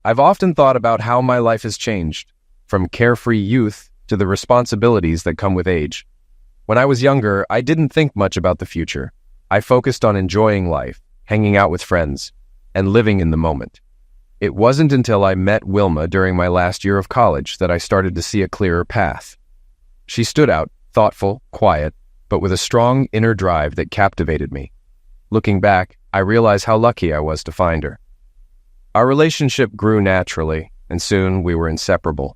I've often thought about how my life has changed, from carefree youth to the responsibilities that come with age. When I was younger, I didn't think much about the future. I focused on enjoying life, hanging out with friends, and living in the moment. It wasn't until I met Wilma during my last year of college that I started to see a clearer path. She stood out, thoughtful, quiet, but with a strong inner drive that captivated me. Looking back, I realize how lucky I was to find her. Our relationship grew naturally, and soon we were inseparable.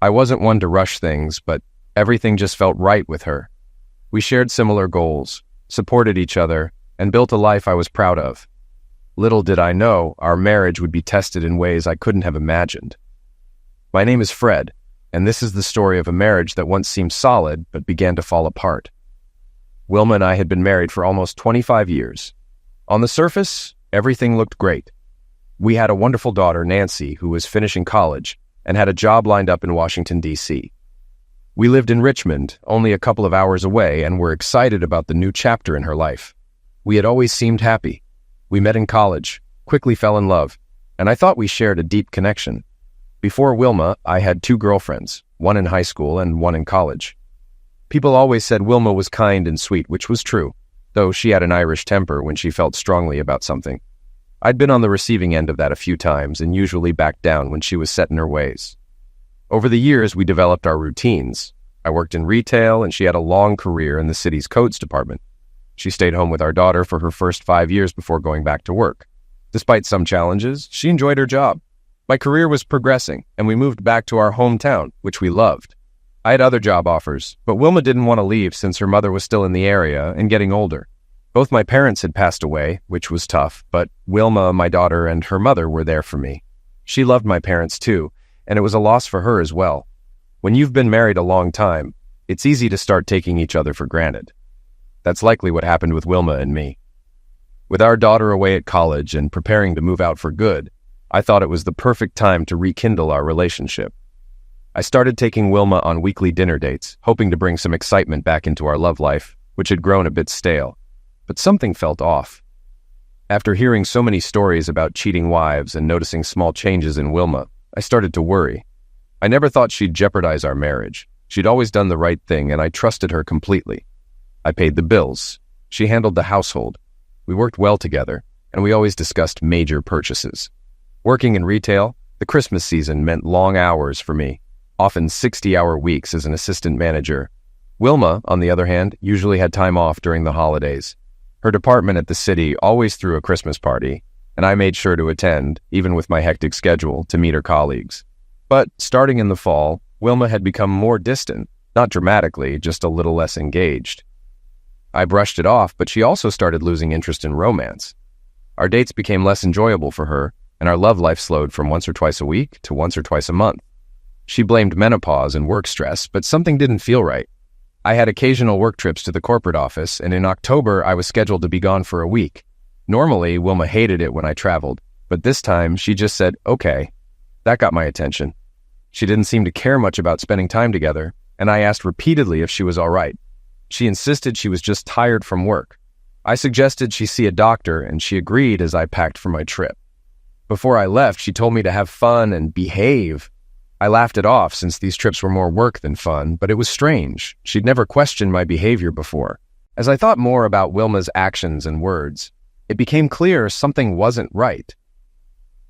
I wasn't one to rush things, but everything just felt right with her. We shared similar goals, supported each other, and built a life I was proud of. Little did I know our marriage would be tested in ways I couldn't have imagined. My name is Fred, and this is the story of a marriage that once seemed solid but began to fall apart. Wilma and I had been married for almost 25 years. On the surface, everything looked great. We had a wonderful daughter, Nancy, who was finishing college and had a job lined up in Washington, D.C. We lived in Richmond, only a couple of hours away, and were excited about the new chapter in her life. We had always seemed happy. We met in college, quickly fell in love, and I thought we shared a deep connection. Before Wilma, I had 2 girlfriends, one in high school and one in college. People always said Wilma was kind and sweet, which was true, though she had an Irish temper when she felt strongly about something. I'd been on the receiving end of that a few times and usually backed down when she was set in her ways. Over the years, we developed our routines. I worked in retail, and she had a long career in the city's codes department. She stayed home with our daughter for her first 5 years before going back to work. Despite some challenges, she enjoyed her job. My career was progressing, and we moved back to our hometown, which we loved. I had other job offers, but Wilma didn't want to leave since her mother was still in the area and getting older. Both my parents had passed away, which was tough, but Wilma, my daughter, and her mother were there for me. She loved my parents too, and it was a loss for her as well. When you've been married a long time, it's easy to start taking each other for granted. That's likely what happened with Wilma and me. With our daughter away at college and preparing to move out for good, I thought it was the perfect time to rekindle our relationship. I started taking Wilma on weekly dinner dates, hoping to bring some excitement back into our love life, which had grown a bit stale. But something felt off. After hearing so many stories about cheating wives and noticing small changes in Wilma, I started to worry. I never thought she'd jeopardize our marriage. She'd always done the right thing, and I trusted her completely. I paid the bills. She handled the household. We worked well together, and we always discussed major purchases. Working in retail, the Christmas season meant long hours for me, often 60-hour weeks as an assistant manager. Wilma, on the other hand, usually had time off during the holidays. Her department at the city always threw a Christmas party, and I made sure to attend, even with my hectic schedule, to meet her colleagues. But starting in the fall, Wilma had become more distant, not dramatically, just a little less engaged. I brushed it off, but she also started losing interest in romance. Our dates became less enjoyable for her, and our love life slowed from once or twice a week to once or twice a month. She blamed menopause and work stress, but something didn't feel right. I had occasional work trips to the corporate office, and in October I was scheduled to be gone for a week. Normally, Wilma hated it when I traveled, but this time she just said, okay. That got my attention. She didn't seem to care much about spending time together, and I asked repeatedly if she was all right. She insisted she was just tired from work. I suggested she see a doctor, and she agreed as I packed for my trip. Before I left, she told me to have fun and behave. I laughed it off since these trips were more work than fun, but it was strange. She'd never questioned my behavior before. As I thought more about Wilma's actions and words, it became clear something wasn't right.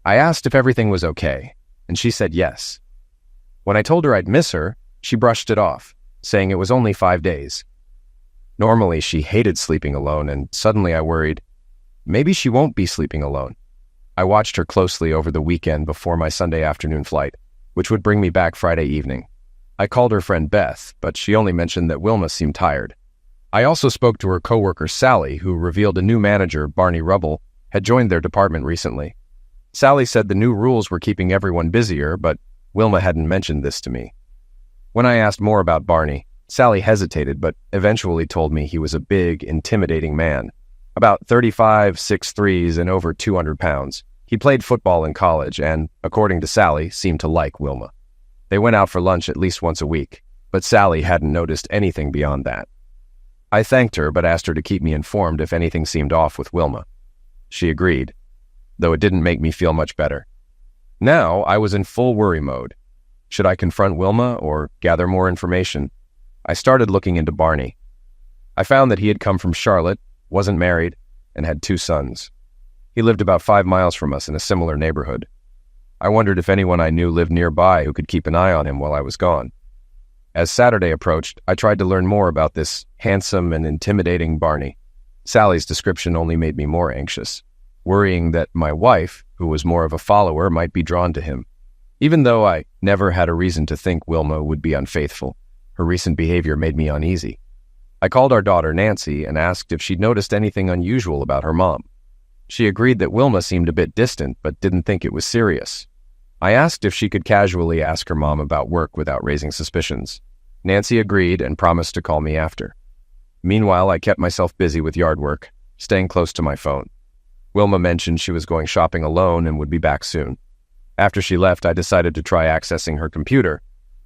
I asked if everything was okay, and she said yes. When I told her I'd miss her, she brushed it off, saying it was only 5 days. Normally, she hated sleeping alone, and suddenly I worried, maybe she won't be sleeping alone. I watched her closely over the weekend before my Sunday afternoon flight, which would bring me back Friday evening. I called her friend Beth, but she only mentioned that Wilma seemed tired. I also spoke to her coworker Sally, who revealed a new manager, Barney Rubble, had joined their department recently. Sally said the new rules were keeping everyone busier, but Wilma hadn't mentioned this to me. When I asked more about Barney, Sally hesitated, but eventually told me he was a big, intimidating man. About 35, 6'3", and over 200 pounds. He played football in college and, according to Sally, seemed to like Wilma. They went out for lunch at least once a week, but Sally hadn't noticed anything beyond that. I thanked her but asked her to keep me informed if anything seemed off with Wilma. She agreed, though it didn't make me feel much better. Now I was in full worry mode. Should I confront Wilma or gather more information? I started looking into Barney. I found that he had come from Charlotte, wasn't married, and had 2 sons. He lived about 5 miles from us in a similar neighborhood. I wondered if anyone I knew lived nearby who could keep an eye on him while I was gone. As Saturday approached, I tried to learn more about this handsome and intimidating Barney. Sally's description only made me more anxious, worrying that my wife, who was more of a follower, might be drawn to him. Even though I never had a reason to think Wilma would be unfaithful, her recent behavior made me uneasy. I called our daughter Nancy and asked if she'd noticed anything unusual about her mom. She agreed that Wilma seemed a bit distant, but didn't think it was serious. I asked if she could casually ask her mom about work without raising suspicions. Nancy agreed and promised to call me after. Meanwhile, I kept myself busy with yard work, staying close to my phone. Wilma mentioned she was going shopping alone and would be back soon. After she left, I decided to try accessing her computer,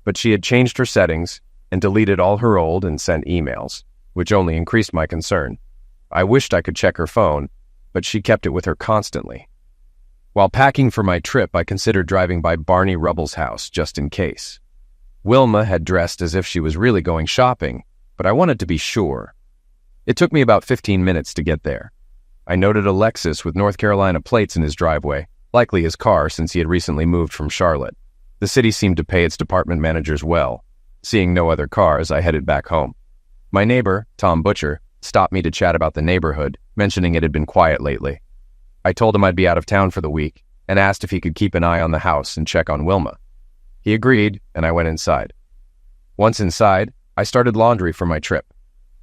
but she had changed her settings and deleted all her old and sent emails, which only increased my concern. I wished I could check her phone, but she kept it with her constantly. While packing for my trip, I considered driving by Barney Rubble's house just in case. Wilma had dressed as if she was really going shopping, but I wanted to be sure. It took me about 15 minutes to get there. I noted a Lexus with North Carolina plates in his driveway, likely his car since he had recently moved from Charlotte. The city seemed to pay its department managers well. Seeing no other cars, I headed back home. My neighbor, Tom Butcher, stopped me to chat about the neighborhood, mentioning it had been quiet lately. I told him I'd be out of town for the week and asked if he could keep an eye on the house and check on Wilma. He agreed, and I went inside. Once inside, I started laundry for my trip.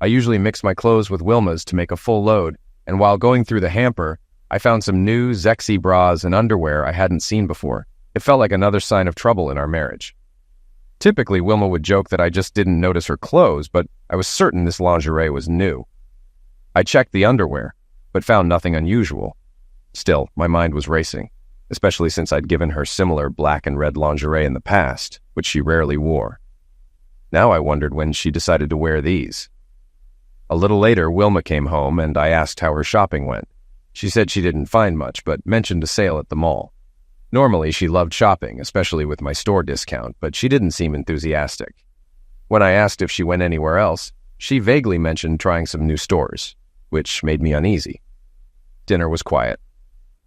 I usually mix my clothes with Wilma's to make a full load, and while going through the hamper, I found some new Zexy bras and underwear I hadn't seen before. It felt like another sign of trouble in our marriage. Typically, Wilma would joke that I just didn't notice her clothes, but I was certain this lingerie was new. I checked the underwear, but found nothing unusual. Still, my mind was racing, especially since I'd given her similar black and red lingerie in the past, which she rarely wore. Now I wondered when she decided to wear these. A little later, Wilma came home, and I asked how her shopping went. She said she didn't find much, but mentioned a sale at the mall. Normally, she loved shopping, especially with my store discount, but she didn't seem enthusiastic. When I asked if she went anywhere else, she vaguely mentioned trying some new stores, which made me uneasy. Dinner was quiet.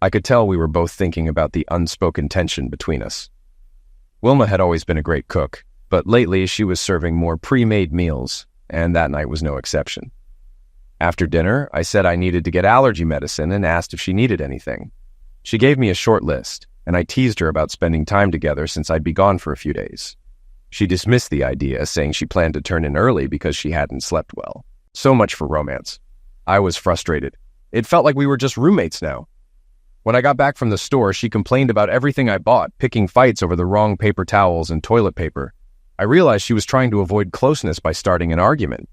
I could tell we were both thinking about the unspoken tension between us. Wilma had always been a great cook, but lately she was serving more pre-made meals, and that night was no exception. After dinner, I said I needed to get allergy medicine and asked if she needed anything. She gave me a short list, and I teased her about spending time together since I'd be gone for a few days. She dismissed the idea, saying she planned to turn in early because she hadn't slept well. So much for romance. I was frustrated. It felt like we were just roommates now. When I got back from the store, she complained about everything I bought, picking fights over the wrong paper towels and toilet paper. I realized she was trying to avoid closeness by starting an argument.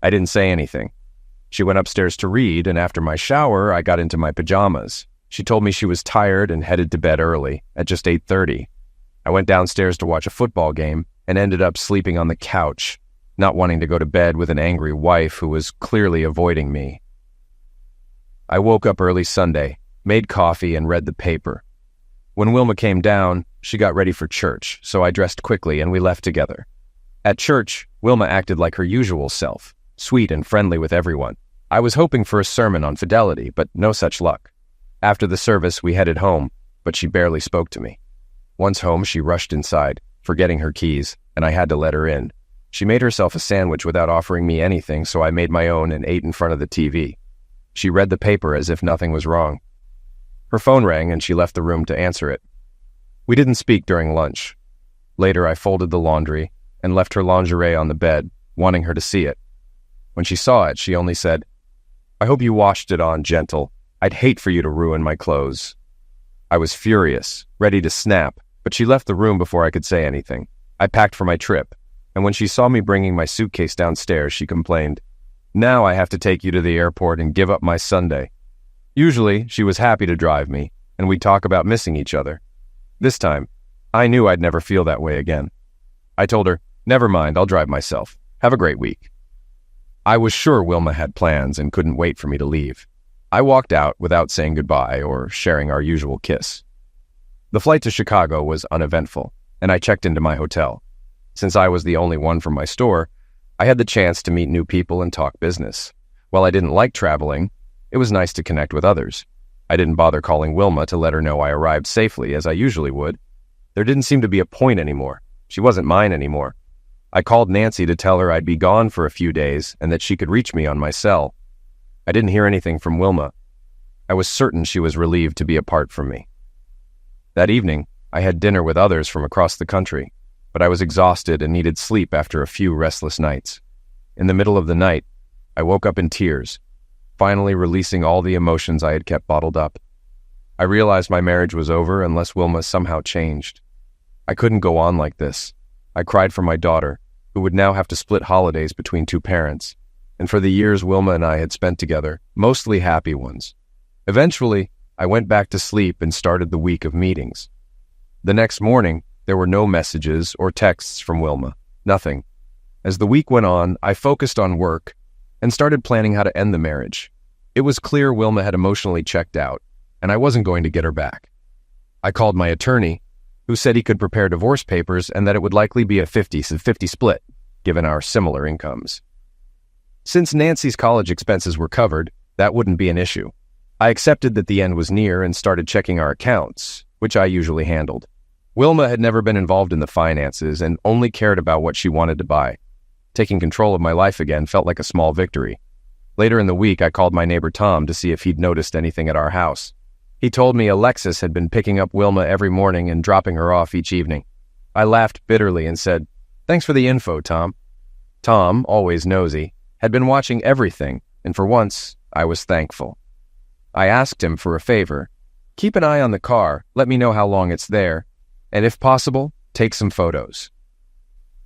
I didn't say anything. She went upstairs to read, and after my shower, I got into my pajamas. She told me she was tired and headed to bed early, at just 8:30. I went downstairs to watch a football game and ended up sleeping on the couch, not wanting to go to bed with an angry wife who was clearly avoiding me. I woke up early Sunday, made coffee, and read the paper. When Wilma came down, she got ready for church, so I dressed quickly and we left together. At church, Wilma acted like her usual self, sweet and friendly with everyone. I was hoping for a sermon on fidelity, but no such luck. After the service, we headed home, but she barely spoke to me. Once home, she rushed inside, forgetting her keys, and I had to let her in. She made herself a sandwich without offering me anything, so I made my own and ate in front of the TV. She read the paper as if nothing was wrong. Her phone rang and she left the room to answer it. We didn't speak during lunch. Later, I folded the laundry and left her lingerie on the bed, wanting her to see it. When she saw it, she only said, "I hope you washed it on gentle. I'd hate for you to ruin my clothes." I was furious, ready to snap, but she left the room before I could say anything. I packed for my trip, and when she saw me bringing my suitcase downstairs, she complained, "Now I have to take you to the airport and give up my Sunday." Usually, she was happy to drive me, and we'd talk about missing each other. This time, I knew I'd never feel that way again. I told her, "Never mind, I'll drive myself. Have a great week." I was sure Wilma had plans and couldn't wait for me to leave. I walked out without saying goodbye or sharing our usual kiss. The flight to Chicago was uneventful, and I checked into my hotel. Since I was the only one from my store, I had the chance to meet new people and talk business. While I didn't like traveling, it was nice to connect with others. I didn't bother calling Wilma to let her know I arrived safely, as I usually would. There didn't seem to be a point anymore. She wasn't mine anymore. I called Nancy to tell her I'd be gone for a few days and that she could reach me on my cell. I didn't hear anything from Wilma. I was certain she was relieved to be apart from me. That evening, I had dinner with others from across the country, but I was exhausted and needed sleep after a few restless nights. In the middle of the night, I woke up in tears, finally releasing all the emotions I had kept bottled up. I realized my marriage was over unless Wilma somehow changed. I couldn't go on like this. I cried for my daughter, who would now have to split holidays between two parents, and for the years Wilma and I had spent together, mostly happy ones. Eventually, I went back to sleep and started the week of meetings. The next morning, there were no messages or texts from Wilma, nothing. As the week went on, I focused on work and started planning how to end the marriage. It was clear Wilma had emotionally checked out, and I wasn't going to get her back. I called my attorney, who said he could prepare divorce papers and that it would likely be a 50-50 split, given our similar incomes. Since Nancy's college expenses were covered, that wouldn't be an issue. I accepted that the end was near and started checking our accounts, which I usually handled. Wilma had never been involved in the finances and only cared about what she wanted to buy. Taking control of my life again felt like a small victory. Later in the week, I called my neighbor Tom to see if he'd noticed anything at our house. He told me Alexis had been picking up Wilma every morning and dropping her off each evening. I laughed bitterly and said, "Thanks for the info, Tom." Tom, always nosy, had been watching everything, and for once, I was thankful. I asked him for a favor. Keep an eye on the car, let me know how long it's there, and if possible, take some photos.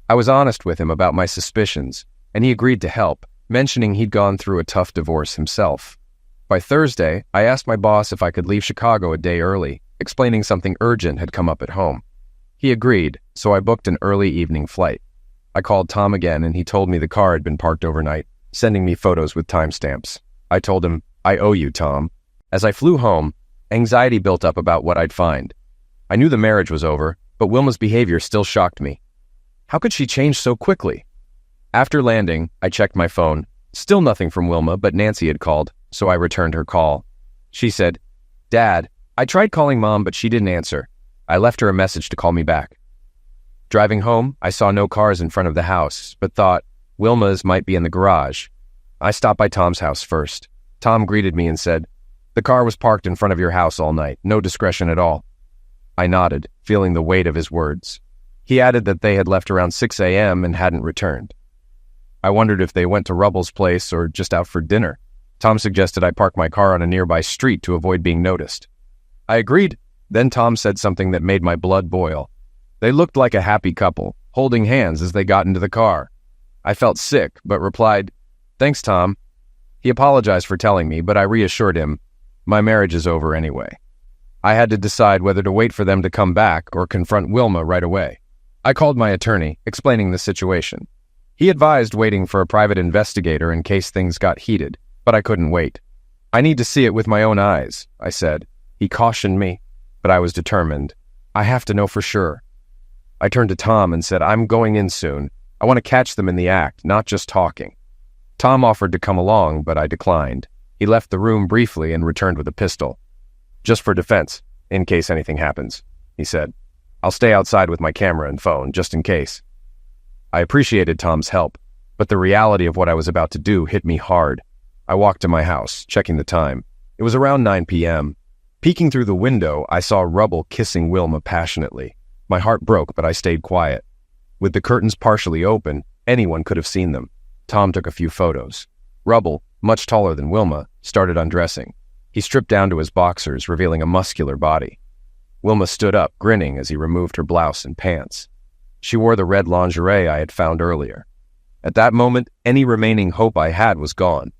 I was honest with him about my suspicions, and he agreed to help, mentioning he'd gone through a tough divorce himself. By Thursday, I asked my boss if I could leave Chicago a day early, explaining something urgent had come up at home. He agreed, so I booked an early evening flight. I called Tom again, and he told me the car had been parked overnight, sending me photos with timestamps. I told him, "I owe you, Tom." As I flew home, anxiety built up about what I'd find. I knew the marriage was over, but Wilma's behavior still shocked me. How could she change so quickly? After landing, I checked my phone. Still nothing from Wilma, but Nancy had called, so I returned her call. She said, "Dad, I tried calling Mom, but she didn't answer. I left her a message to call me back." Driving home, I saw no cars in front of the house, but thought Wilma's might be in the garage. I stopped by Tom's house first. Tom greeted me and said, "The car was parked in front of your house all night, no discretion at all." I nodded, feeling the weight of his words. He added that they had left around 6 a.m. and hadn't returned. I wondered if they went to Rubble's place or just out for dinner. Tom suggested I park my car on a nearby street to avoid being noticed. I agreed. Then Tom said something that made my blood boil. They looked like a happy couple, holding hands as they got into the car. I felt sick, but replied, "Thanks, Tom." He apologized for telling me, but I reassured him, my marriage is over anyway. I had to decide whether to wait for them to come back or confront Wilma right away. I called my attorney, explaining the situation. He advised waiting for a private investigator in case things got heated, but I couldn't wait. "I need to see it with my own eyes," I said. He cautioned me, but I was determined. I have to know for sure. I turned to Tom and said, "I'm going in soon. I want to catch them in the act, not just talking." Tom offered to come along, but I declined. He left the room briefly and returned with a pistol. "Just for defense, in case anything happens," he said. "I'll stay outside with my camera and phone, just in case." I appreciated Tom's help, but the reality of what I was about to do hit me hard. I walked to my house, checking the time. It was around 9 p.m. Peeking through the window, I saw Rubble kissing Wilma passionately. My heart broke, but I stayed quiet. With the curtains partially open, anyone could have seen them. Tom took a few photos. Rubble, much taller than Wilma, started undressing. He stripped down to his boxers, revealing a muscular body. Wilma stood up, grinning as he removed her blouse and pants. She wore the red lingerie I had found earlier. At that moment, any remaining hope I had was gone.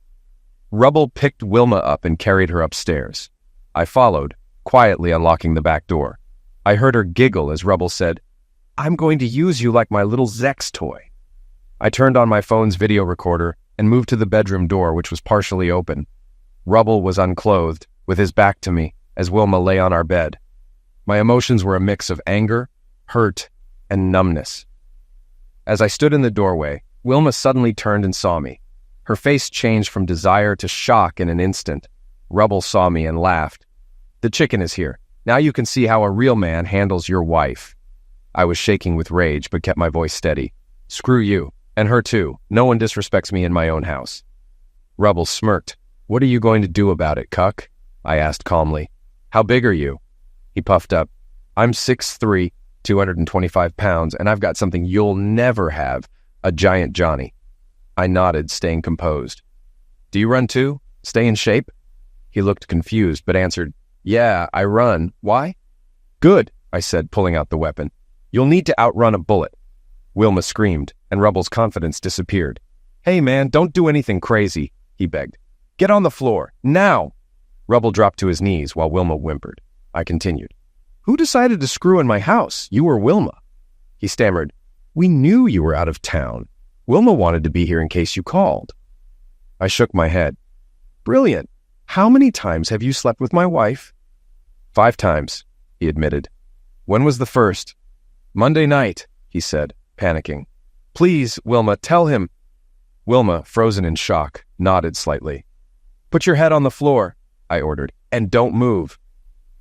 Rubble picked Wilma up and carried her upstairs. I followed, quietly unlocking the back door. I heard her giggle as Rubble said, "I'm going to use you like my little Zex toy." I turned on my phone's video recorder and moved to the bedroom door, which was partially open. Rubble was unclothed, with his back to me, as Wilma lay on our bed. My emotions were a mix of anger, hurt, and numbness. As I stood in the doorway, Wilma suddenly turned and saw me. Her face changed from desire to shock in an instant. Rubble saw me and laughed. "The chicken is here. Now you can see how a real man handles your wife." I was shaking with rage, but kept my voice steady. "Screw you, and her too. No one disrespects me in my own house." Rubble smirked. "What are you going to do about it, cuck?" I asked calmly. "How big are you?" He puffed up. "I'm 6'3", 225 pounds, and I've got something you'll never have, a giant Johnny." I nodded, staying composed. "Do you run too? Stay in shape?" He looked confused, but answered, "Yeah, I run. Why?" "Good," I said, pulling out the weapon. "You'll need to outrun a bullet." Wilma screamed, and Rubble's confidence disappeared. "Hey man, don't do anything crazy," he begged. "Get on the floor, now!" Rubble dropped to his knees while Wilma whimpered. I continued. "Who decided to screw in my house, you or Wilma?" He stammered. "We knew you were out of town. Wilma wanted to be here in case you called." I shook my head. "Brilliant. How many times have you slept with my wife?" 5 times, he admitted. "When was the first?" "Monday night," he said, panicking. "Please, Wilma, tell him." Wilma, frozen in shock, nodded slightly. "Put your head on the floor," I ordered, "and don't move."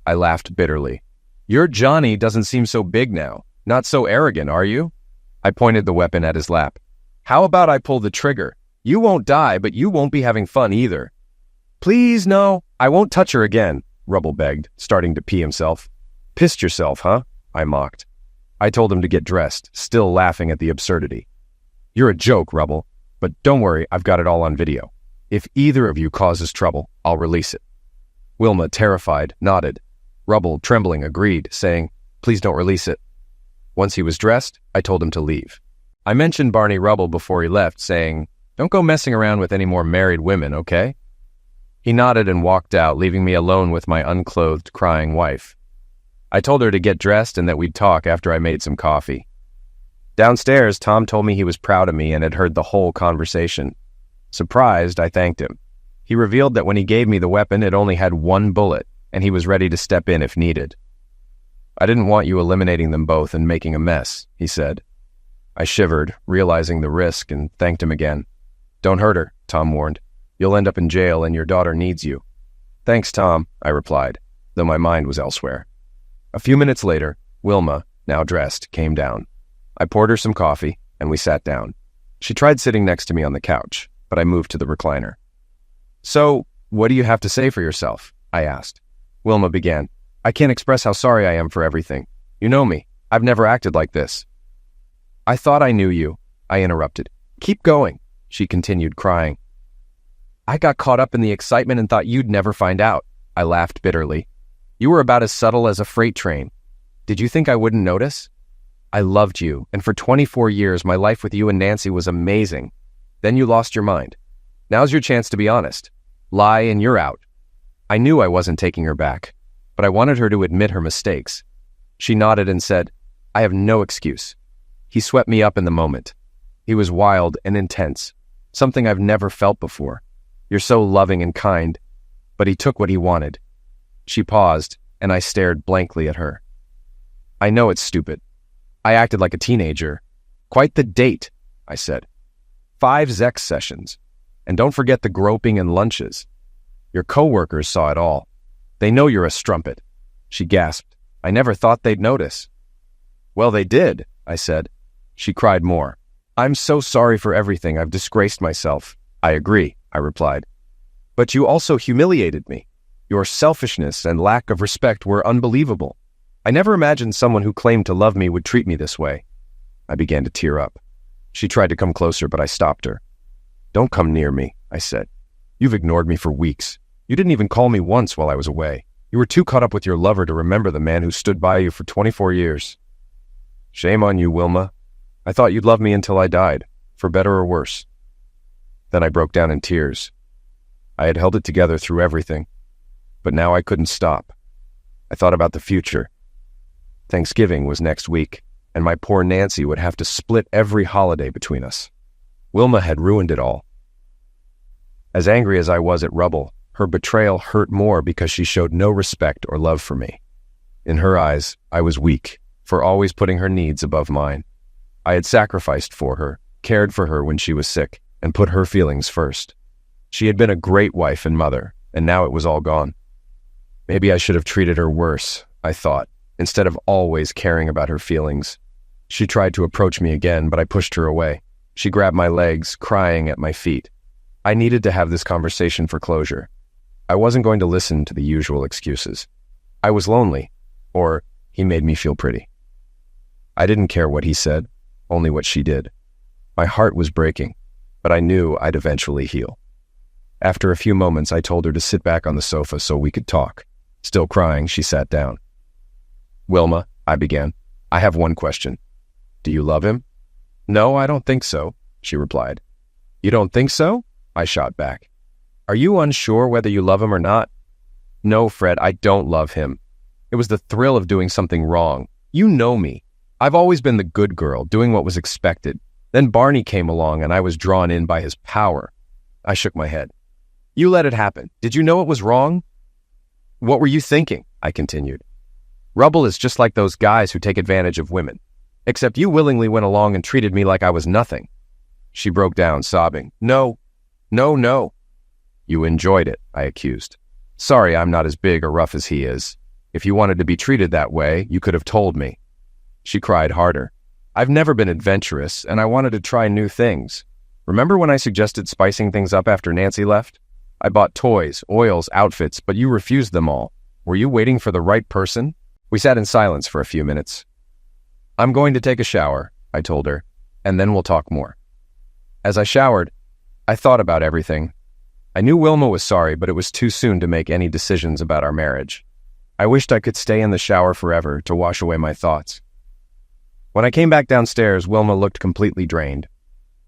I laughed bitterly. "Your Johnny doesn't seem so big now. Not so arrogant, are you?" I pointed the weapon at his lap. "How about I pull the trigger? You won't die, but you won't be having fun either." "Please, no. I won't touch her again," Rubble begged, starting to pee himself. "Pissed yourself, huh?" I mocked. I told him to get dressed, still laughing at the absurdity. "You're a joke, Rubble, but don't worry, I've got it all on video. If either of you causes trouble, I'll release it." Wilma, terrified, nodded. Rubble, trembling, agreed, saying, "Please don't release it." Once he was dressed, I told him to leave. I mentioned Barney Rubble before he left, saying, "Don't go messing around with any more married women, okay?" He nodded and walked out, leaving me alone with my unclothed, crying wife. I told her to get dressed and that we'd talk after I made some coffee. Downstairs, Tom told me he was proud of me and had heard the whole conversation. Surprised, I thanked him. He revealed that when he gave me the weapon, it only had 1 bullet, and he was ready to step in if needed. "I didn't want you eliminating them both and making a mess," he said. I shivered, realizing the risk, and thanked him again. "Don't hurt her," Tom warned. "You'll end up in jail and your daughter needs you." "Thanks, Tom," I replied, though my mind was elsewhere. A few minutes later, Wilma, now dressed, came down. I poured her some coffee, and we sat down. She tried sitting next to me on the couch, but I moved to the recliner. "So, what do you have to say for yourself?" I asked. Wilma began. "I can't express how sorry I am for everything. You know me. I've never acted like this." "I thought I knew you," I interrupted. "Keep going," she continued, crying. "I got caught up in the excitement and thought you'd never find out." I laughed bitterly. "You were about as subtle as a freight train. Did you think I wouldn't notice? I loved you, and for 24 years my life with you and Nancy was amazing. Then you lost your mind. Now's your chance to be honest. Lie and you're out." I knew I wasn't taking her back, but I wanted her to admit her mistakes. She nodded and said, "I have no excuse." He swept me up in the moment. He was wild and intense, something I've never felt before. "You're so loving and kind," but he took what he wanted. She paused, and I stared blankly at her. "I know it's stupid. I acted like a teenager." "Quite the date," I said. 5 Zex sessions. And don't forget the groping and lunches. Your coworkers saw it all. They know you're a strumpet." She gasped. "I never thought they'd notice." "Well, they did," I said. She cried more. "I'm so sorry for everything. I've disgraced myself." "I agree," I replied. "But you also humiliated me. Your selfishness and lack of respect were unbelievable. I never imagined someone who claimed to love me would treat me this way." I began to tear up. She tried to come closer, but I stopped her. "Don't come near me," I said. "You've ignored me for weeks. You didn't even call me once while I was away. You were too caught up with your lover to remember the man who stood by you for 24 years. Shame on you, Wilma. I thought you'd love me until I died, for better or worse." Then I broke down in tears. I had held it together through everything, but now I couldn't stop. I thought about the future. Thanksgiving was next week, and my poor Nancy would have to split every holiday between us. Wilma had ruined it all. As angry as I was at Rubble, her betrayal hurt more because she showed no respect or love for me. In her eyes, I was weak, for always putting her needs above mine. I had sacrificed for her, cared for her when she was sick, and put her feelings first. She had been a great wife and mother, and now it was all gone. Maybe I should have treated her worse, I thought, instead of always caring about her feelings. She tried to approach me again, but I pushed her away. She grabbed my legs, crying at my feet. I needed to have this conversation for closure. I wasn't going to listen to the usual excuses. I was lonely, or he made me feel pretty. I didn't care what he said, only what she did. My heart was breaking, but I knew I'd eventually heal. After a few moments, I told her to sit back on the sofa so we could talk. Still crying, she sat down. "Wilma," I began, "I have one question. Do you love him?" "No, I don't think so," she replied. "You don't think so?" I shot back. "Are you unsure whether you love him or not?" "No, Fred, I don't love him. It was the thrill of doing something wrong. You know me. I've always been the good girl, doing what was expected. Then Barney came along and I was drawn in by his power." I shook my head. "You let it happen. Did you know it was wrong?" "What were you thinking?" I continued. "Rubble is just like those guys who take advantage of women. Except you willingly went along and treated me like I was nothing." She broke down, sobbing. No. "You enjoyed it," I accused. "Sorry I'm not as big or rough as he is. If you wanted to be treated that way, you could have told me." She cried harder. "I've never been adventurous, and I wanted to try new things. Remember when I suggested spicing things up after Nancy left? I bought toys, oils, outfits, but you refused them all. Were you waiting for the right person?" We sat in silence for a few minutes. "I'm going to take a shower," I told her, "and then we'll talk more." As I showered, I thought about everything. I knew Wilma was sorry, but it was too soon to make any decisions about our marriage. I wished I could stay in the shower forever to wash away my thoughts. When I came back downstairs, Wilma looked completely drained.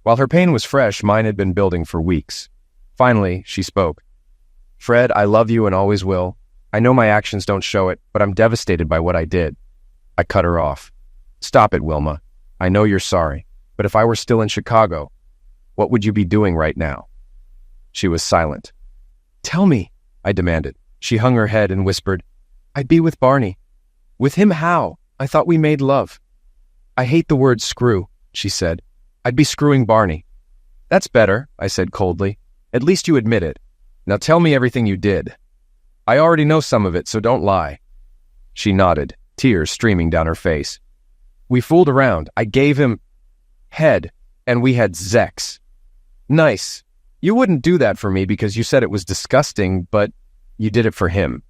While her pain was fresh, mine had been building for weeks. Finally, she spoke. "Fred, I love you and always will. I know my actions don't show it, but I'm devastated by what I did." I cut her off. "Stop it, Wilma. I know you're sorry, but if I were still in Chicago, what would you be doing right now?" She was silent. "Tell me," I demanded. She hung her head and whispered, "I'd be with Barney." "With him how? I thought we made love." "I hate the word screw," she said. "I'd be screwing Barney." "That's better," I said coldly. "At least you admit it. Now tell me everything you did." "I already know some of it, so don't lie." She nodded, tears streaming down her face. "We fooled around. I gave him head, and we had sex." "Nice. You wouldn't do that for me because you said it was disgusting, but you did it for him.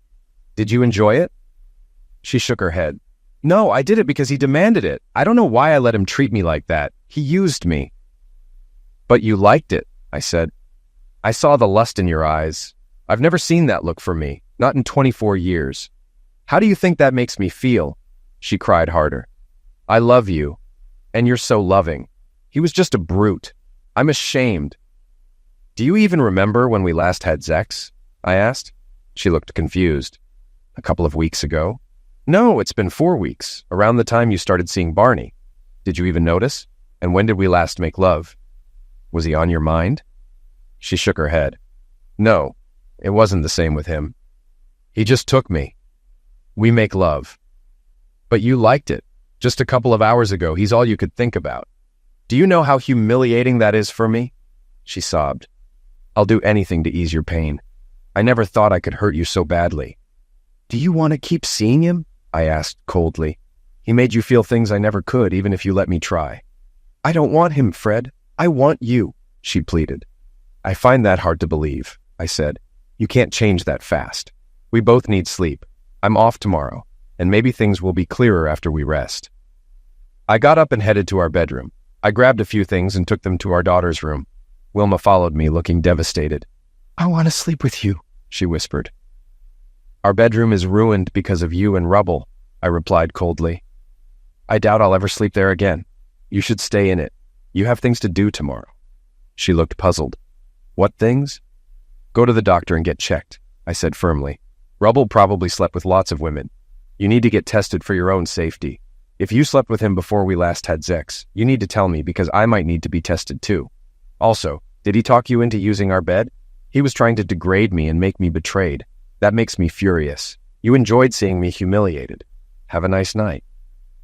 Did you enjoy it?" She shook her head. "No, I did it because he demanded it. I don't know why I let him treat me like that. He used me." "But you liked it," I said. "I saw the lust in your eyes. I've never seen that look for me, not in 24 years. How do you think that makes me feel?" She cried harder. "I love you, and you're so loving. He was just a brute. I'm ashamed." "Do you even remember when we last had sex?" I asked. She looked confused. "A couple of weeks ago?" "No, it's been 4 weeks, around the time you started seeing Barney. Did you even notice? And when did we last make love? Was he on your mind?" She shook her head. "No, it wasn't the same with him. He just took me. We make love." "But you liked it. Just a couple of hours ago, he's all you could think about. Do you know how humiliating that is for me?" She sobbed. "I'll do anything to ease your pain. I never thought I could hurt you so badly." "Do you want to keep seeing him?" I asked coldly. "He made you feel things I never could, even if you let me try." "I don't want him, Fred. I want you," she pleaded. "I find that hard to believe," I said. "You can't change that fast. We both need sleep. I'm off tomorrow, and maybe things will be clearer after we rest." I got up and headed to our bedroom. I grabbed a few things and took them to our daughter's room. Wilma followed me, looking devastated. "I want to sleep with you," she whispered. "Our bedroom is ruined because of you and Rubble," I replied coldly. "I doubt I'll ever sleep there again. You should stay in it. You have things to do tomorrow." She looked puzzled. "What things?" "Go to the doctor and get checked," I said firmly. "Rubble probably slept with lots of women. You need to get tested for your own safety. If you slept with him before we last had sex, you need to tell me because I might need to be tested too. Also, did he talk you into using our bed? He was trying to degrade me and make me betrayed. That makes me furious. You enjoyed seeing me humiliated. Have a nice night."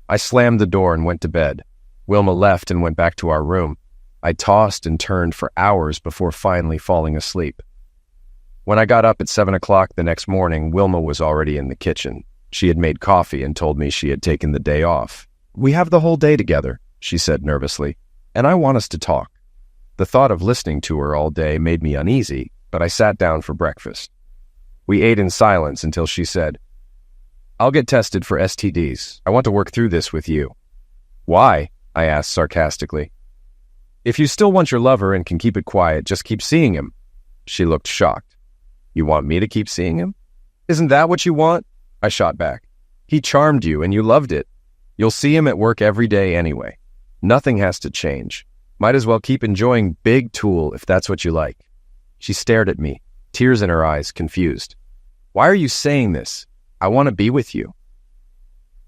I slammed the door and went to bed. Wilma left and went back to our room. I tossed and turned for hours before finally falling asleep. When I got up at 7 o'clock the next morning, Wilma was already in the kitchen. She had made coffee and told me she had taken the day off. "We have the whole day together," she said nervously, "and I want us to talk." The thought of listening to her all day made me uneasy, but I sat down for breakfast. We ate in silence until she said, "I'll get tested for STDs. I want to work through this with you." "Why?" I asked sarcastically. "If you still want your lover and can keep it quiet, just keep seeing him." She looked shocked. "You want me to keep seeing him? Isn't that what you want?" I shot back. "He charmed you and you loved it. You'll see him at work every day anyway. Nothing has to change. Might as well keep enjoying Big Tool if that's what you like." She stared at me, tears in her eyes, confused. "Why are you saying this? I want to be with you."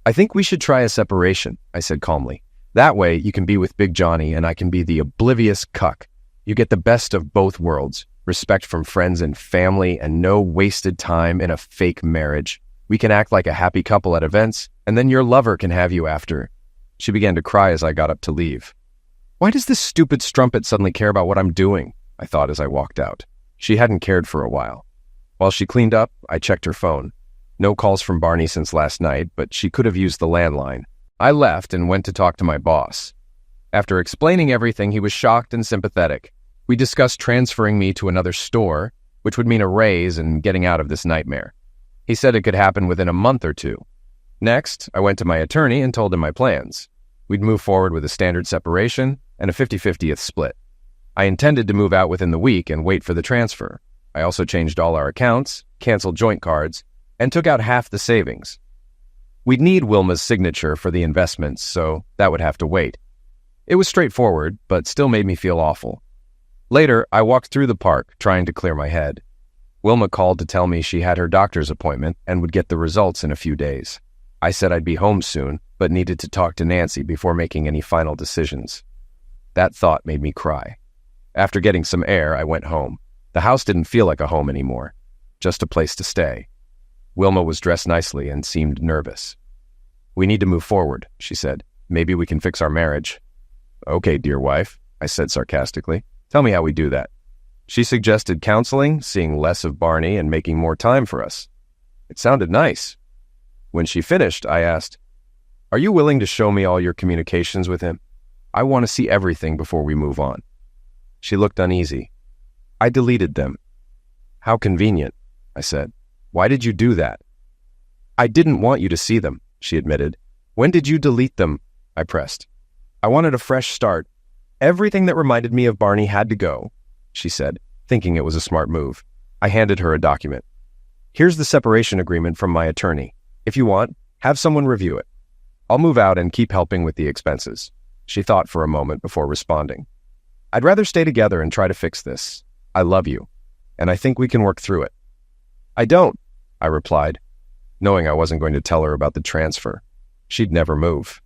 "I think we should try a separation," I said calmly. "That way you can be with Big Johnny and I can be the oblivious cuck. You get the best of both worlds, respect from friends and family and no wasted time in a fake marriage. We can act like a happy couple at events, and then your lover can have you after." She began to cry as I got up to leave. "Why does this stupid strumpet suddenly care about what I'm doing?" I thought as I walked out. She hadn't cared for a while. While she cleaned up, I checked her phone. No calls from Barney since last night, but she could have used the landline. I left and went to talk to my boss. After explaining everything, he was shocked and sympathetic. We discussed transferring me to another store, which would mean a raise and getting out of this nightmare. He said it could happen within a month or two. Next, I went to my attorney and told him my plans. We'd move forward with a standard separation and a 50-50th split. I intended to move out within the week and wait for the transfer. I also changed all our accounts, canceled joint cards, and took out half the savings. We'd need Wilma's signature for the investments, so that would have to wait. It was straightforward, but still made me feel awful. Later, I walked through the park, trying to clear my head. Wilma called to tell me she had her doctor's appointment and would get the results in a few days. I said I'd be home soon, but needed to talk to Nancy before making any final decisions. That thought made me cry. After getting some air, I went home. The house didn't feel like a home anymore, just a place to stay. Wilma was dressed nicely and seemed nervous. "We need to move forward," she said. "Maybe we can fix our marriage." "Okay, dear wife," I said sarcastically. "Tell me how we do that." She suggested counseling, seeing less of Barney, and making more time for us. It sounded nice. When she finished, I asked, "Are you willing to show me all your communications with him? I want to see everything before we move on." She looked uneasy. "I deleted them." "How convenient," I said. "Why did you do that?" "I didn't want you to see them," she admitted. "When did you delete them?" I pressed. "I wanted a fresh start. Everything that reminded me of Barney had to go," she said, thinking it was a smart move. I handed her a document. "Here's the separation agreement from my attorney. If you want, have someone review it. I'll move out and keep helping with the expenses." She thought for a moment before responding. "I'd rather stay together and try to fix this. I love you, and I think we can work through it." "I don't," I replied, knowing I wasn't going to tell her about the transfer. She'd never move.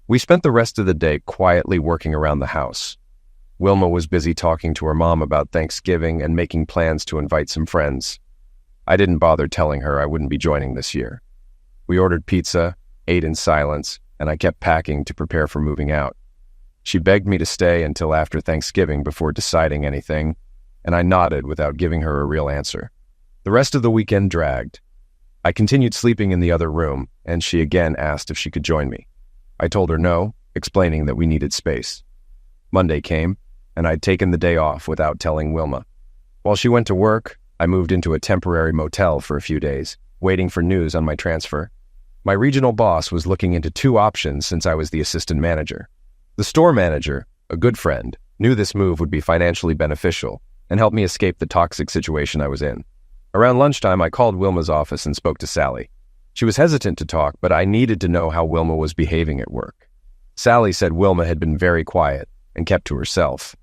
We spent the rest of the day quietly working around the house. Wilma was busy talking to her mom about Thanksgiving and making plans to invite some friends. I didn't bother telling her I wouldn't be joining this year. We ordered pizza, ate in silence, and I kept packing to prepare for moving out. She begged me to stay until after Thanksgiving before deciding anything, and I nodded without giving her a real answer. The rest of the weekend dragged. I continued sleeping in the other room, and she again asked if she could join me. I told her no, explaining that we needed space. Monday came, and I'd taken the day off without telling Wilma. While she went to work, I moved into a temporary motel for a few days, waiting for news on my transfer. My regional boss was looking into two options since I was the assistant manager. The store manager, a good friend, knew this move would be financially beneficial and help me escape the toxic situation I was in. Around lunchtime, I called Wilma's office and spoke to Sally. She was hesitant to talk, but I needed to know how Wilma was behaving at work. Sally said Wilma had been very quiet and kept to herself.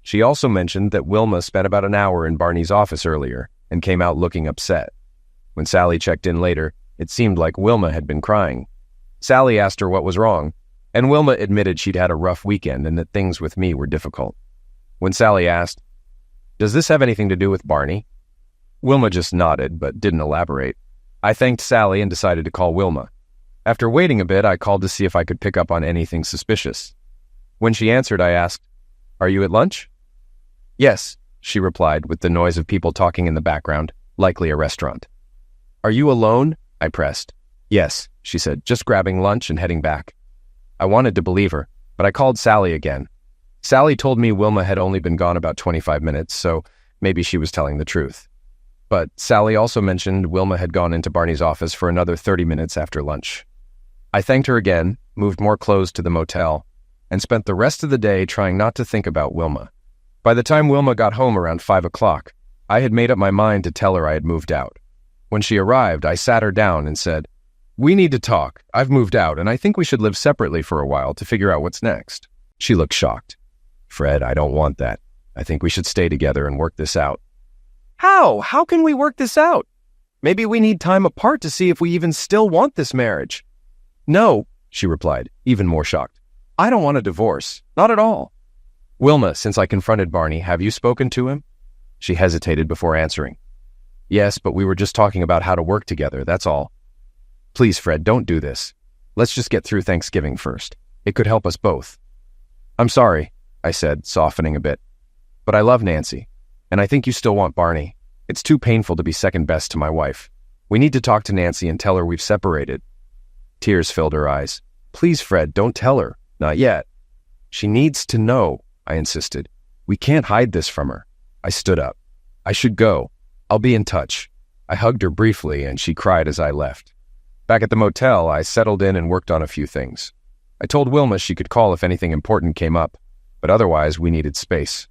She also mentioned that Wilma spent about an hour in Barney's office earlier and came out looking upset. When Sally checked in later, it seemed like Wilma had been crying. Sally asked her what was wrong, and Wilma admitted she'd had a rough weekend and that things with me were difficult. When Sally asked, "Does this have anything to do with Barney?" Wilma just nodded, but didn't elaborate. I thanked Sally and decided to call Wilma. After waiting a bit, I called to see if I could pick up on anything suspicious. When she answered, I asked, "Are you at lunch?" "Yes," she replied, with the noise of people talking in the background, likely a restaurant. "Are you alone?" I pressed. "Yes," she said, just grabbing lunch and heading back. I wanted to believe her, but I called Sally again. Sally told me Wilma had only been gone about 25 minutes, so maybe she was telling the truth. But Sally also mentioned Wilma had gone into Barney's office for another 30 minutes after lunch. I thanked her again, moved more clothes to the motel, and spent the rest of the day trying not to think about Wilma. By the time Wilma got home around 5 o'clock, I had made up my mind to tell her I had moved out. When she arrived, I sat her down and said, "We need to talk. I've moved out, and I think we should live separately for a while to figure out what's next." She looked shocked. "Fred, I don't want that. I think we should stay together and work this out." "How? How can we work this out? Maybe we need time apart to see if we even still want this marriage." "No," she replied, even more shocked. "I don't want a divorce. Not at all." "Wilma, since I confronted Barney, have you spoken to him?" She hesitated before answering. "Yes, but we were just talking about how to work together, that's all." "Please, Fred, don't do this. Let's just get through Thanksgiving first. It could help us both." "I'm sorry," I said, softening a bit. "But I love Nancy, and I think you still want Barney. It's too painful to be second best to my wife. We need to talk to Nancy and tell her we've separated." Tears filled her eyes. "Please, Fred, don't tell her. Not yet." "She needs to know," I insisted. "We can't hide this from her." I stood up. "I should go. I'll be in touch." I hugged her briefly, and she cried as I left. Back at the motel, I settled in and worked on a few things. I told Wilma she could call if anything important came up, but otherwise we needed space.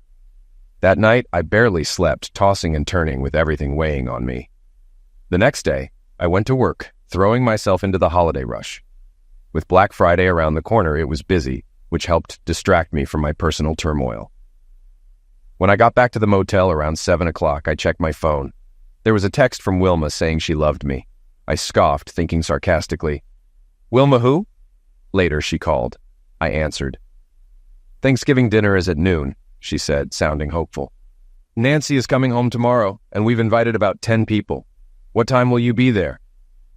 That night, I barely slept, tossing and turning with everything weighing on me. The next day, I went to work, throwing myself into the holiday rush. With Black Friday around the corner, it was busy, which helped distract me from my personal turmoil. When I got back to the motel around 7 o'clock, I checked my phone. There was a text from Wilma saying she loved me. I scoffed, thinking sarcastically, "Wilma who?" Later, she called. I answered. "Thanksgiving dinner is at noon," she said, sounding hopeful. "Nancy is coming home tomorrow, and we've invited about 10 people. What time will you be there?"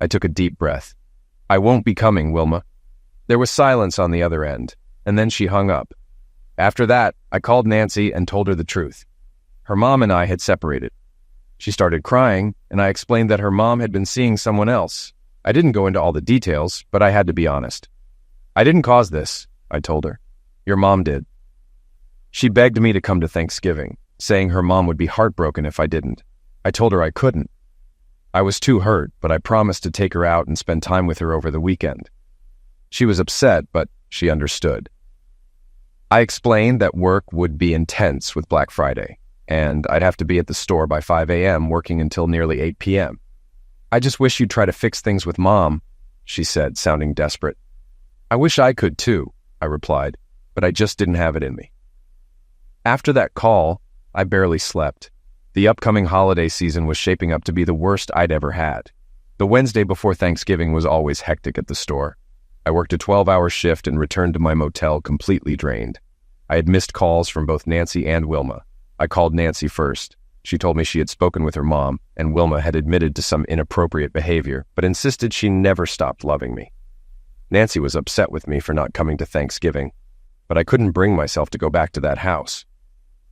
I took a deep breath. "I won't be coming, Wilma." There was silence on the other end, and then she hung up. After that, I called Nancy and told her the truth. Her mom and I had separated. She started crying, and I explained that her mom had been seeing someone else. I didn't go into all the details, but I had to be honest. "I didn't cause this," I told her. "Your mom did." She begged me to come to Thanksgiving, saying her mom would be heartbroken if I didn't. I told her I couldn't. I was too hurt, but I promised to take her out and spend time with her over the weekend. She was upset, but she understood. I explained that work would be intense with Black Friday, and I'd have to be at the store by 5 a.m. working until nearly 8 p.m. "I just wish you'd try to fix things with Mom," she said, sounding desperate. "I wish I could too," I replied, but I just didn't have it in me. After that call, I barely slept. The upcoming holiday season was shaping up to be the worst I'd ever had. The Wednesday before Thanksgiving was always hectic at the store. I worked a 12-hour shift and returned to my motel completely drained. I had missed calls from both Nancy and Wilma. I called Nancy first. She told me she had spoken with her mom, and Wilma had admitted to some inappropriate behavior, but insisted she never stopped loving me. Nancy was upset with me for not coming to Thanksgiving, but I couldn't bring myself to go back to that house.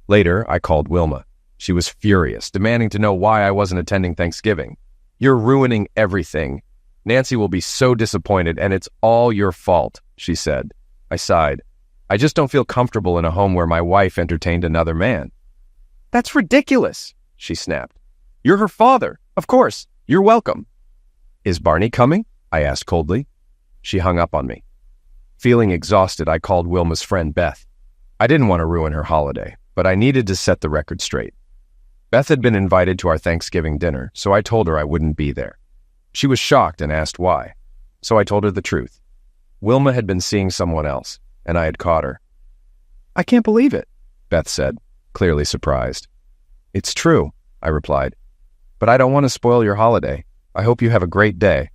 Later, I called Wilma. She was furious, demanding to know why I wasn't attending Thanksgiving. "You're ruining everything. Nancy will be so disappointed, and it's all your fault," she said. I sighed. "I just don't feel comfortable in a home where my wife entertained another man." "That's ridiculous," she snapped. "You're her father. Of course. You're welcome." "Is Barney coming?" I asked coldly. She hung up on me. Feeling exhausted, I called Wilma's friend Beth. I didn't want to ruin her holiday, but I needed to set the record straight. Beth had been invited to our Thanksgiving dinner, so I told her I wouldn't be there. She was shocked and asked why, so I told her the truth. Wilma had been seeing someone else, and I had caught her. "I can't believe it," Beth said, clearly surprised. "It's true," I replied, "but I don't want to spoil your holiday. I hope you have a great day."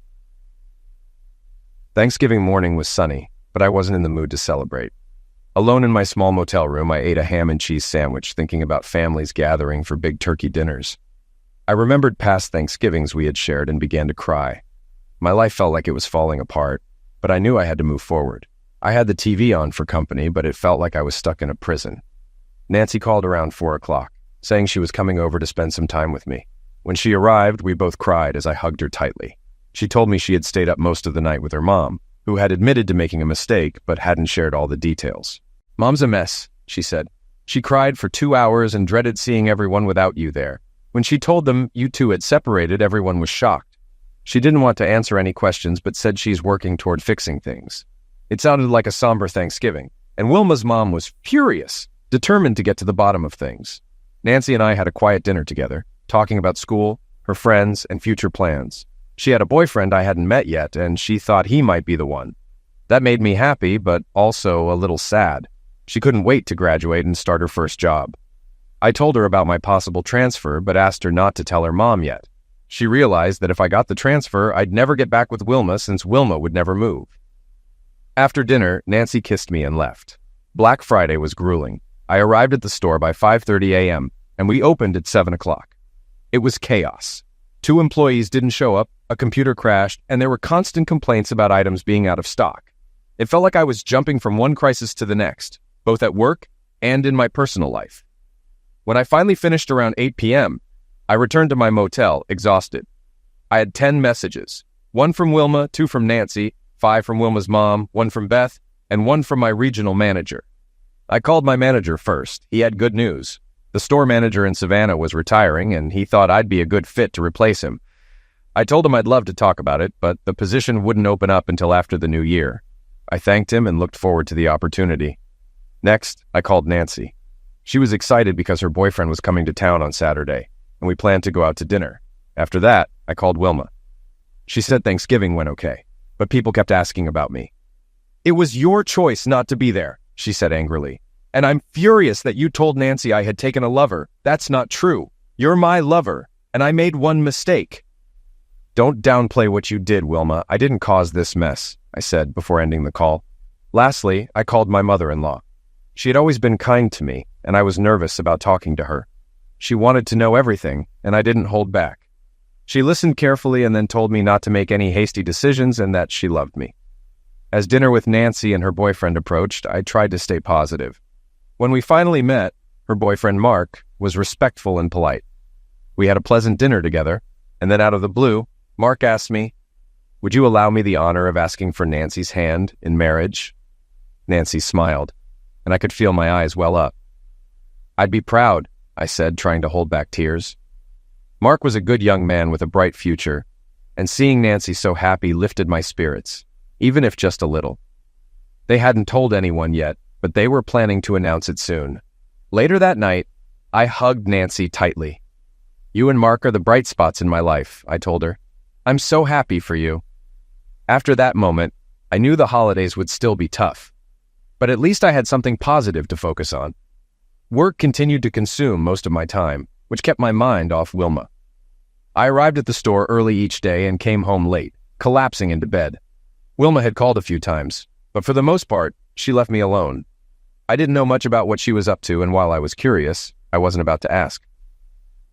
Thanksgiving morning was sunny, but I wasn't in the mood to celebrate. Alone in my small motel room, I ate a ham and cheese sandwich, thinking about families gathering for big turkey dinners. I remembered past Thanksgivings we had shared and began to cry. My life felt like it was falling apart, but I knew I had to move forward. I had the TV on for company, but it felt like I was stuck in a prison. Nancy called around 4 o'clock, saying she was coming over to spend some time with me. When she arrived, we both cried as I hugged her tightly. She told me she had stayed up most of the night with her mom, who had admitted to making a mistake but hadn't shared all the details. "Mom's a mess," she said. "She cried for 2 hours and dreaded seeing everyone without you there. When she told them you two had separated, everyone was shocked. She didn't want to answer any questions but said she's working toward fixing things." It sounded like a somber Thanksgiving, and Wilma's mom was furious, determined to get to the bottom of things. Nancy and I had a quiet dinner together, talking about school, her friends, and future plans. She had a boyfriend I hadn't met yet, and she thought he might be the one. That made me happy, but also a little sad. She couldn't wait to graduate and start her first job. I told her about my possible transfer, but asked her not to tell her mom yet. She realized that if I got the transfer, I'd never get back with Wilma since Wilma would never move. After dinner, Nancy kissed me and left. Black Friday was grueling. I arrived at the store by 5:30 a.m., and we opened at 7 o'clock. It was chaos. 2 employees didn't show up, a computer crashed, and there were constant complaints about items being out of stock. It felt like I was jumping from one crisis to the next, both at work and in my personal life. When I finally finished around 8 p.m., I returned to my motel, exhausted. I had 10 messages, 1 from Wilma, 2 from Nancy, 5 from Wilma's mom, 1 from Beth, and 1 from my regional manager. I called my manager first. He had good news. The store manager in Savannah was retiring, and he thought I'd be a good fit to replace him. I told him I'd love to talk about it, but the position wouldn't open up until after the new year. I thanked him and looked forward to the opportunity. Next, I called Nancy. She was excited because her boyfriend was coming to town on Saturday, and we planned to go out to dinner. After that, I called Wilma. She said Thanksgiving went okay, but people kept asking about me. "It was your choice not to be there," she said angrily. "And I'm furious that you told Nancy I had taken a lover. That's not true. You're my lover, and I made one mistake." "Don't downplay what you did, Wilma. I didn't cause this mess," I said before ending the call. Lastly, I called my mother-in-law. She had always been kind to me, and I was nervous about talking to her. She wanted to know everything, and I didn't hold back. She listened carefully and then told me not to make any hasty decisions and that she loved me. As dinner with Nancy and her boyfriend approached, I tried to stay positive. When we finally met, her boyfriend Mark was respectful and polite. We had a pleasant dinner together, and then out of the blue, Mark asked me, "Would you allow me the honor of asking for Nancy's hand in marriage?" Nancy smiled, and I could feel my eyes well up. "I'd be proud," I said, trying to hold back tears. Mark was a good young man with a bright future, and seeing Nancy so happy lifted my spirits, even if just a little. They hadn't told anyone yet, but they were planning to announce it soon. Later that night, I hugged Nancy tightly. "You and Mark are the bright spots in my life," I told her. "I'm so happy for you." After that moment, I knew the holidays would still be tough, but at least I had something positive to focus on. Work continued to consume most of my time, which kept my mind off Wilma. I arrived at the store early each day and came home late, collapsing into bed. Wilma had called a few times, but for the most part, she left me alone. I didn't know much about what she was up to, and while I was curious, I wasn't about to ask.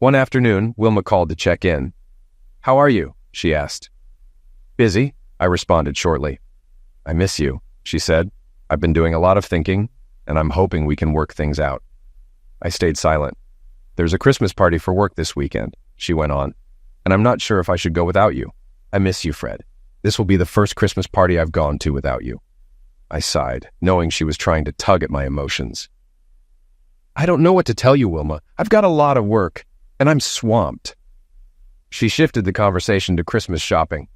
One afternoon, Wilma called to check in. "How are you?" she asked. "Busy," I responded shortly. "I miss you," she said. "I've been doing a lot of thinking, and I'm hoping we can work things out." I stayed silent. "There's a Christmas party for work this weekend," she went on, "and I'm not sure if I should go without you. I miss you, Fred. This will be the first Christmas party I've gone to without you." I sighed, knowing she was trying to tug at my emotions. "I don't know what to tell you, Wilma. I've got a lot of work, and I'm swamped." She shifted the conversation to Christmas shopping.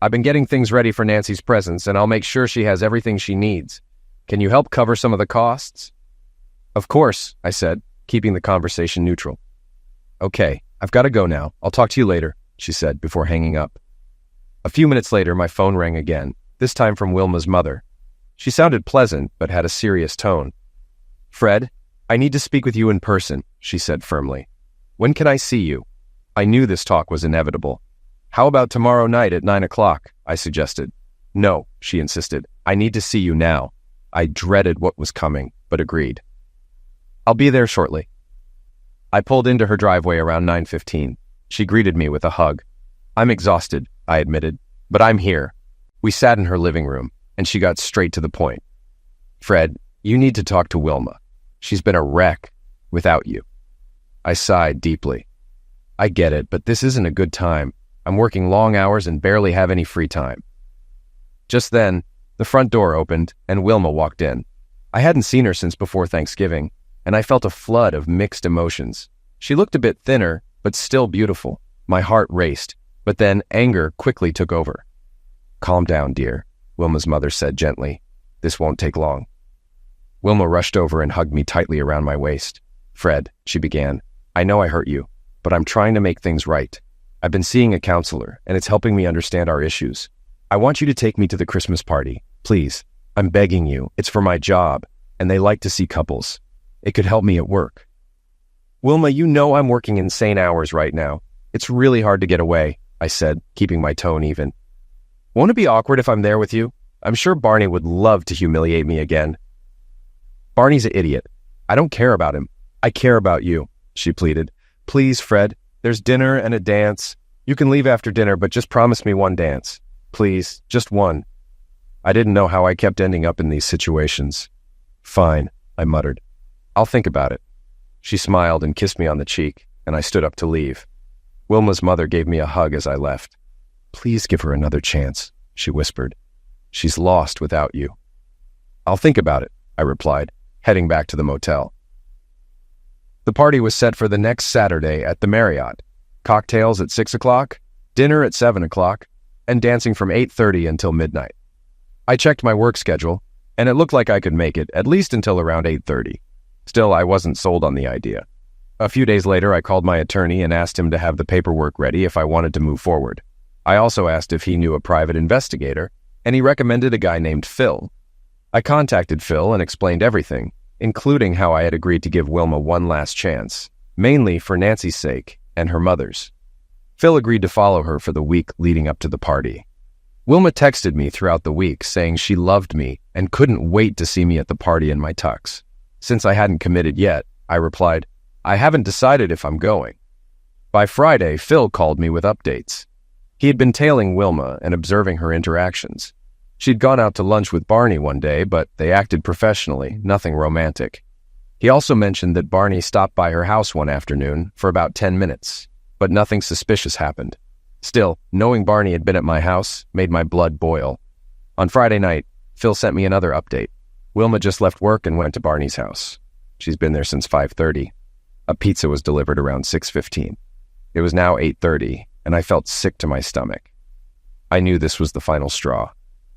"I've been getting things ready for Nancy's presents, and I'll make sure she has everything she needs. Can you help cover some of the costs?" "Of course," I said, keeping the conversation neutral. "Okay, I've got to go now. I'll talk to you later," she said before hanging up. A few minutes later, my phone rang again, this time from Wilma's mother. She sounded pleasant, but had a serious tone. "Fred, I need to speak with you in person," she said firmly. "When can I see you?" I knew this talk was inevitable. "How about tomorrow night at 9 o'clock?" I suggested. "No," she insisted. "I need to see you now." I dreaded what was coming, but agreed. "I'll be there shortly." I pulled into her driveway around 9:15. She greeted me with a hug. "I'm exhausted," I admitted. But I'm here. We sat in her living room, and she got straight to the point. Fred, you need to talk to Wilma. She's been a wreck without you. I sighed deeply. I get it, but this isn't a good time. I'm working long hours and barely have any free time. Just then, the front door opened, and Wilma walked in. I hadn't seen her since before Thanksgiving, and I felt a flood of mixed emotions. She looked a bit thinner, but still beautiful. My heart raced, but then anger quickly took over. Calm down, dear, Wilma's mother said gently. This won't take long. Wilma rushed over and hugged me tightly around my waist. Fred, she began, I know I hurt you, but I'm trying to make things right. I've been seeing a counselor, and it's helping me understand our issues. I want you to take me to the Christmas party. Please, I'm begging you. It's for my job, and they like to see couples. It could help me at work. Wilma, you know I'm working insane hours right now. It's really hard to get away, I said, keeping my tone even. Won't it be awkward if I'm there with you? I'm sure Barney would love to humiliate me again. Barney's an idiot. I don't care about him. I care about you, she pleaded. Please, Fred, there's dinner and a dance. You can leave after dinner, but just promise me one dance. Please, just one. I didn't know how I kept ending up in these situations. Fine, I muttered. I'll think about it. She smiled and kissed me on the cheek, and I stood up to leave. Wilma's mother gave me a hug as I left. Please give her another chance, she whispered. She's lost without you. I'll think about it, I replied, heading back to the motel. The party was set for the next Saturday at the Marriott. Cocktails at 6 o'clock, dinner at 7 o'clock, and dancing from 8:30 until midnight. I checked my work schedule, and it looked like I could make it at least until around 8:30. Still, I wasn't sold on the idea. A few days later, I called my attorney and asked him to have the paperwork ready if I wanted to move forward. I also asked if he knew a private investigator, and he recommended a guy named Phil. I contacted Phil and explained everything, including how I had agreed to give Wilma one last chance, mainly for Nancy's sake and her mother's. Phil agreed to follow her for the week leading up to the party. Wilma texted me throughout the week saying she loved me and couldn't wait to see me at the party in my tux. Since I hadn't committed yet, I replied, I haven't decided if I'm going. By Friday, Phil called me with updates. He had been tailing Wilma and observing her interactions. She'd gone out to lunch with Barney one day, but they acted professionally, nothing romantic. He also mentioned that Barney stopped by her house one afternoon for about 10 minutes, but nothing suspicious happened. Still, knowing Barney had been at my house made my blood boil. On Friday night, Phil sent me another update. Wilma just left work and went to Barney's house. She's been there since 5:30. A pizza was delivered around 6:15. It was now 8:30, and I felt sick to my stomach. I knew this was the final straw.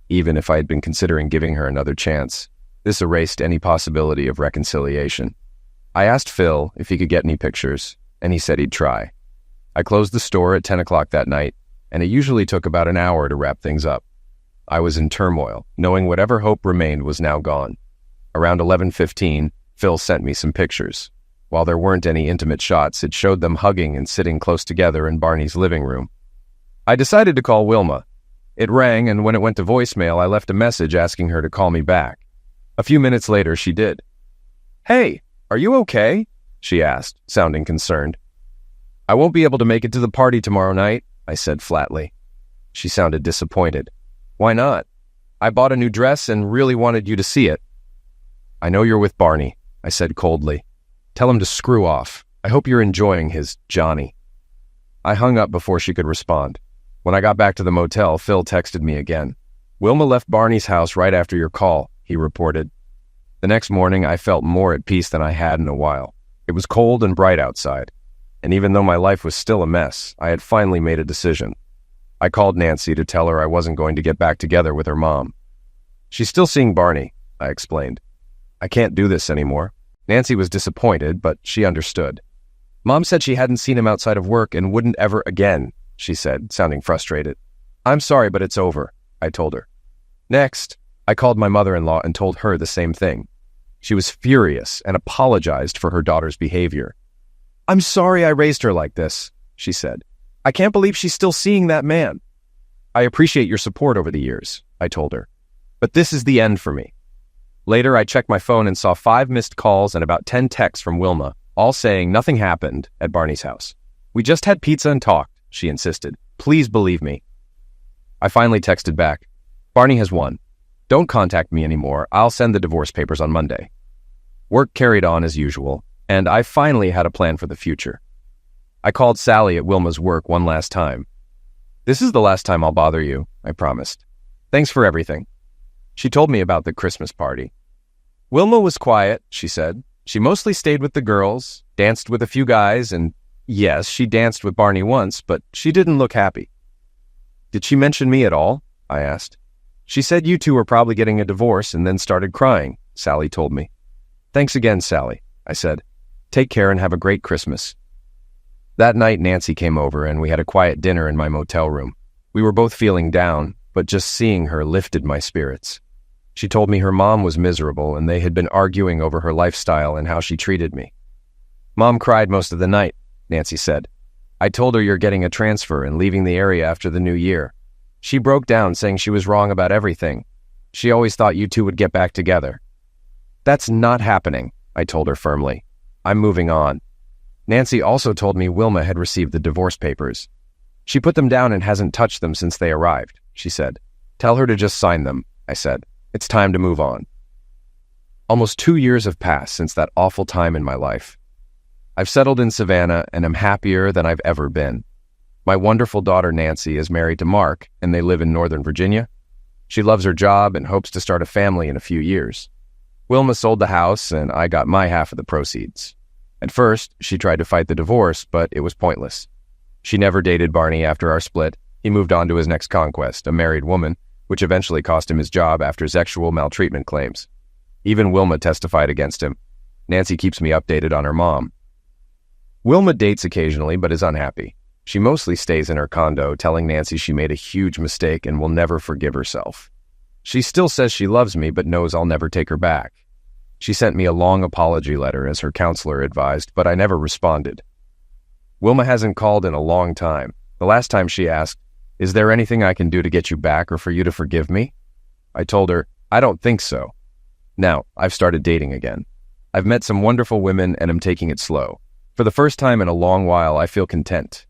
Even if I had been considering giving her another chance, this erased any possibility of reconciliation. I asked Phil if he could get any pictures, and he said he'd try. I closed the store at 10 o'clock that night, and it usually took about an hour to wrap things up. I was in turmoil, knowing whatever hope remained was now gone. Around 11:15, Phil sent me some pictures. While there weren't any intimate shots, it showed them hugging and sitting close together in Barney's living room. I decided to call Wilma. It rang, and when it went to voicemail, I left a message asking her to call me back. A few minutes later, she did. Hey, are you okay? She asked, sounding concerned. I won't be able to make it to the party tomorrow night, I said flatly. She sounded disappointed. Why not? I bought a new dress and really wanted you to see it. I know you're with Barney, I said coldly. Tell him to screw off. I hope you're enjoying his Johnny. I hung up before she could respond. When I got back to the motel, Phil texted me again. Wilma left Barney's house right after your call, he reported. The next morning, I felt more at peace than I had in a while. It was cold and bright outside, and even though my life was still a mess, I had finally made a decision. I called Nancy to tell her I wasn't going to get back together with her mom. She's still seeing Barney, I explained. I can't do this anymore. Nancy was disappointed, but she understood. Mom said she hadn't seen him outside of work and wouldn't ever again, she said, sounding frustrated. I'm sorry, but it's over, I told her. Next, I called my mother-in-law and told her the same thing. She was furious and apologized for her daughter's behavior. I'm sorry I raised her like this, she said. I can't believe she's still seeing that man. I appreciate your support over the years, I told her. But this is the end for me. Later, I checked my phone and saw 5 missed calls and about 10 texts from Wilma, all saying nothing happened at Barney's house. We just had pizza and talked, she insisted. Please believe me. I finally texted back, "Barney has won. Don't contact me anymore. I'll send the divorce papers on Monday." Work carried on as usual, and I finally had a plan for the future. I called Sally at Wilma's work one last time. "This is the last time I'll bother you," I promised. "Thanks for everything." She told me about the Christmas party. "Wilma was quiet," she said. "She mostly stayed with the girls, danced with a few guys, and yes, she danced with Barney once, but she didn't look happy." "Did she mention me at all?" I asked. "She said you two were probably getting a divorce and then started crying," Sally told me. "Thanks again, Sally," I said. "Take care and have a great Christmas." That night, Nancy came over and we had a quiet dinner in my motel room. We were both feeling down, but just seeing her lifted my spirits. She told me her mom was miserable and they had been arguing over her lifestyle and how she treated me. "Mom cried most of the night," Nancy said. "I told her you're getting a transfer and leaving the area after the new year. She broke down saying she was wrong about everything. She always thought you two would get back together." "That's not happening," I told her firmly. "I'm moving on." Nancy also told me Wilma had received the divorce papers. "She put them down and hasn't touched them since they arrived," she said. "Tell her to just sign them," I said. "It's time to move on." Almost 2 years have passed since that awful time in my life. I've settled in Savannah and am happier than I've ever been. My wonderful daughter Nancy is married to Mark and they live in Northern Virginia. She loves her job and hopes to start a family in a few years. Wilma sold the house and I got my half of the proceeds. At first, she tried to fight the divorce, but it was pointless. She never dated Barney after our split. He moved on to his next conquest, a married woman, which eventually cost him his job after sexual maltreatment claims. Even Wilma testified against him. Nancy keeps me updated on her mom. Wilma dates occasionally, but is unhappy. She mostly stays in her condo, telling Nancy she made a huge mistake and will never forgive herself. She still says she loves me, but knows I'll never take her back. She sent me a long apology letter, as her counselor advised, but I never responded. Wilma hasn't called in a long time. The last time she asked, "Is there anything I can do to get you back or for you to forgive me?" I told her, "I don't think so." Now, I've started dating again. I've met some wonderful women and am taking it slow. For the first time in a long while, I feel content.